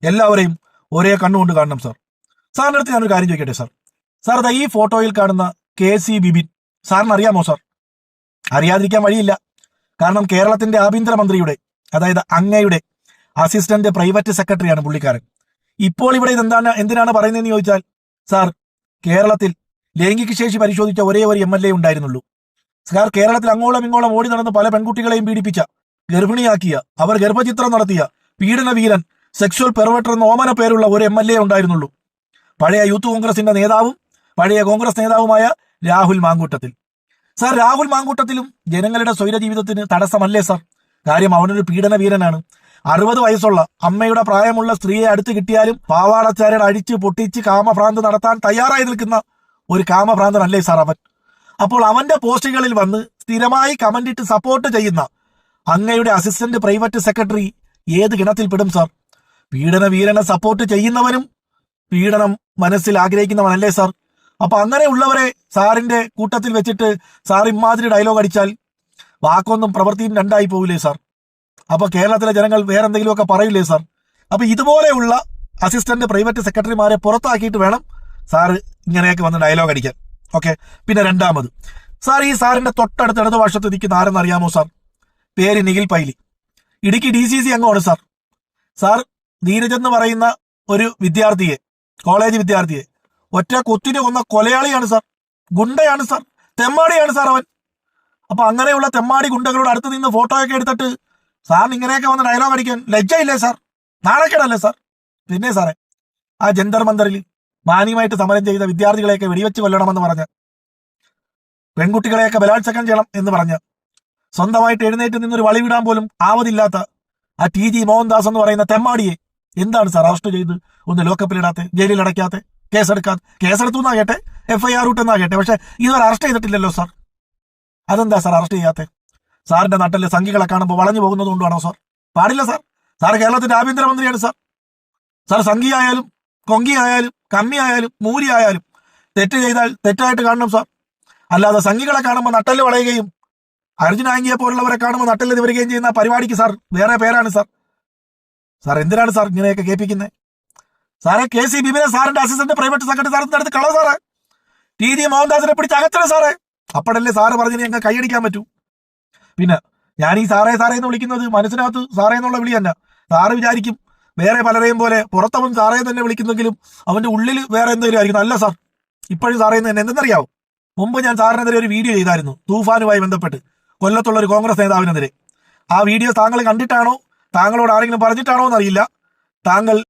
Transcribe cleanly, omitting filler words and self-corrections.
എല്ലാവരെയും ഒരേ കണ്ണുകൊണ്ട് കാണണം സാർ. സാറിൻ്റെ അടുത്ത് ഞാനൊരു കാര്യം ചോദിക്കട്ടെ സാർ. സാർ ദാ ഈ ഫോട്ടോയിൽ കാണുന്ന KC ബിബിൻ സാറിന് അറിയാമോ സാർ? അറിയാതിരിക്കാൻ വഴിയില്ല. കാരണം കേരളത്തിന്റെ ആഭ്യന്തരമന്ത്രിയുടെ, അതായത് അങ്ങയുടെ അസിസ്റ്റന്റ് പ്രൈവറ്റ് സെക്രട്ടറിയാണ് പുള്ളിക്കാരൻ. ഇപ്പോൾ ഇവിടെ എന്തിനാണ് പറയുന്നതെന്ന് ചോദിച്ചാൽ, സാർ കേരളത്തിൽ ലൈംഗിക ശേഷി പരിശോധിച്ച ഒരേ ഒരു MLA ഉണ്ടായിരുന്നുള്ളൂ. സാർ കേരളത്തിൽ അങ്ങോളം ഇങ്ങോളം ഓടി നടന്ന് പല പെൺകുട്ടികളെയും പീഡിപ്പിച്ച, ഗർഭിണിയാക്കിയ, അവർ ഗർഭചിത്രം നടത്തിയ പീഡന വീരൻ, സെക്ഷ്വൽ പെർവേർട്ടർ എന്ന ഓമന പേരുള്ള ഒരു MLA ഉണ്ടായിരുന്നുള്ളൂ. പഴയ യൂത്ത് കോൺഗ്രസിന്റെ നേതാവും പഴയ കോൺഗ്രസ് നേതാവുമായ രാഹുൽ മാങ്കൂട്ടത്തിൽ. സാർ രാഹുൽ മാങ്കൂട്ടത്തിലും ജനങ്ങളുടെ സ്വൈര ജീവിതത്തിന് തടസ്സമല്ലേ സാർ? കാര്യം അവനൊരു പീഡന വീരനാണ്. 60 വയസ്സുള്ള അമ്മയുടെ പ്രായമുള്ള സ്ത്രീയെ അടുത്ത് കിട്ടിയാലും പാവാടച്ചാരൻ അടിച്ച് പൊട്ടിച്ച് കാമഭ്രാന്ത് നടത്താൻ തയ്യാറായി നിൽക്കുന്ന ഒരു കാമഭ്രാന്തനല്ലേ സാർ അവൻ? അപ്പോൾ അവന്റെ പോസ്റ്റുകളിൽ വന്ന് സ്ഥിരമായി കമന്റ് ഇട്ട് സപ്പോർട്ട് ചെയ്യുന്ന അങ്ങയുടെ അസിസ്റ്റന്റ് പ്രൈവറ്റ് സെക്രട്ടറി ഏത് ഗണത്തിൽ പെടും സാർ? പീഡന വീരനെ സപ്പോർട്ട് ചെയ്യുന്നവനും പീഡനം മനസ്സിൽ ആഗ്രഹിക്കുന്നവനല്ലേ സാർ? അപ്പൊ അങ്ങനെയുള്ളവരെ സാറിന്റെ കൂട്ടത്തിൽ വെച്ചിട്ട് സാർ ഇമാതിരി ഡയലോഗ് അടിച്ചാൽ വാക്കൊന്നും പ്രവൃത്തിയും രണ്ടായി പോവില്ലേ സാർ? അപ്പൊ കേരളത്തിലെ ജനങ്ങൾ വേറെന്തെങ്കിലുമൊക്കെ പറയില്ലേ സാർ? അപ്പൊ ഇതുപോലെയുള്ള അസിസ്റ്റന്റ് പ്രൈവറ്റ് സെക്രട്ടറിമാരെ പുറത്താക്കിയിട്ട് വേണം സാറ് ഇങ്ങനെയൊക്കെ വന്ന് ഡയലോഗ് അടിക്കാൻ. ഓക്കെ. പിന്നെ രണ്ടാമത്, സാർ ഈ സാറിന്റെ തൊട്ടടുത്ത് ഇടതുപക്ഷത്ത് നിൽക്കുന്ന ആരെന്ന് അറിയാമോ സാർ? പേര് നിഖിൽ പൈലി, ഇടുക്കി DCC അംഗമാണ് സാർ. സാർ ധീരജ് എന്ന് പറയുന്ന ഒരു വിദ്യാർത്ഥിയെ, കോളേജ് വിദ്യാർത്ഥിയെ ഒറ്റ കൊത്തിന് കൊന്ന കൊലയാളിയാണ് സാർ, ഗുണ്ടയാണ് സാർ, തെമ്മാടിയാണ് സാർ അവൻ. അപ്പൊ അങ്ങനെയുള്ള തെമ്മാടി ഗുണ്ടകളോട് അടുത്ത് നിന്ന് ഫോട്ടോയൊക്കെ എടുത്തിട്ട് സാറിന് ഇങ്ങനെയൊക്കെ വന്ന് ഡയലോഗ് അടിക്കാൻ ലജ്ജയില്ലേ സാർ? നാണക്കേടല്ലേ സാർ? പിന്നെ സാറേ, ആ ജന്തർ മന്ദറിൽ മാന്യമായിട്ട് സമരം ചെയ്ത വിദ്യാർത്ഥികളെയൊക്കെ വെടിവെച്ച് കൊല്ലണമെന്ന് പറഞ്ഞ, പെൺകുട്ടികളെയൊക്കെ ബലാത്സംഗം ചെയ്യണം എന്ന് പറഞ്ഞ, സ്വന്തമായിട്ട് എഴുന്നേറ്റ് നിന്നൊരു വളിവിടാൻ പോലും ആവതില്ലാത്ത ആ TG മോഹൻദാസ് എന്ന് പറയുന്ന തെമ്മാടിയെ എന്താണ് സാർ അറസ്റ്റ് ചെയ്ത് ഒന്ന് ലോക്കപ്പിലിടാത്തെ, ജയിലിൽ അടയ്ക്കാത്തെ, കേസെടുത്തു എന്നാകട്ടെ, FIR ഇട്ടെന്നാകട്ടെ, പക്ഷെ ഇതുവരെ അറസ്റ്റ് ചെയ്തിട്ടില്ലല്ലോ സാർ? അതെന്താ സാർ അറസ്റ്റ് ചെയ്യാത്തെ? സാറിന്റെ നാട്ടിലെ സംഘികളെ കാണുമ്പോൾ വളഞ്ഞു പോകുന്നത് കൊണ്ടാണോ സാർ? പാടില്ല സാർ. സാർ കേരളത്തിന്റെ ആഭ്യന്തരമന്ത്രിയാണ് സാർ. സാർ സംഘിയായാലും കൊങ്കിയായാലും കമ്മിയായാലും മൂരിയായാലും തെറ്റ് ചെയ്താൽ തെറ്റായിട്ട് കാണണം സാർ. അല്ലാതെ സംഘികളെ കാണുമ്പോൾ നട്ടല് വളയുകയും അർജുനാങ്കിയെ പോലുള്ളവരെ കാണുമ്പോൾ നട്ടല് നിവരുകയും ചെയ്യുന്ന പരിപാടിക്ക് സാർ വേറെ പേരാണ് സാർ. സാർ എന്തിനാണ് സാർ ഇങ്ങനെയൊക്കെ കേൾപ്പിക്കുന്നത്? സാറെ KC ബിബിനെ സാറിന്റെ അസിസ്റ്റന്റ് പ്രൈവറ്റ് സെക്രട്ടറി സാറിന്റെ അടുത്ത് കള സാറേ. TG മോഹൻദാസിനെ പിടിച്ച് അകത്തണം സാറേ. അപ്പോഴല്ലേ സാറ് പറഞ്ഞ് ഞങ്ങൾക്ക് കൈയടിക്കാൻ പറ്റൂ. പിന്നെ ഞാൻ ഈ സാറേ എന്ന് വിളിക്കുന്നത് മനസ്സിനകത്ത് സാറേ എന്നുള്ള വിളി തന്നെ. സാറ് വിചാരിക്കും വേറെ പലരെയും പോലെ പുറത്തവൻ സാറേ തന്നെ വിളിക്കുന്നെങ്കിലും അവന്റെ ഉള്ളിൽ വേറെ എന്തെങ്കിലും ആയിരിക്കും. അല്ല സാർ, ഇപ്പോഴും സാറേ തന്നെ എന്തെന്നറിയാവും? മുമ്പ് ഞാൻ സാറിനെതിരെ ഒരു വീഡിയോ ചെയ്തായിരുന്നു, തൂഫാനുമായി ബന്ധപ്പെട്ട് കൊല്ലത്തുള്ള ഒരു കോൺഗ്രസ് നേതാവിനെതിരെ. ആ വീഡിയോ താങ്കൾ കണ്ടിട്ടാണോ, താങ്കളോട് ആരെങ്കിലും പറഞ്ഞിട്ടാണോ എന്നറിയില്ല. താങ്കൾ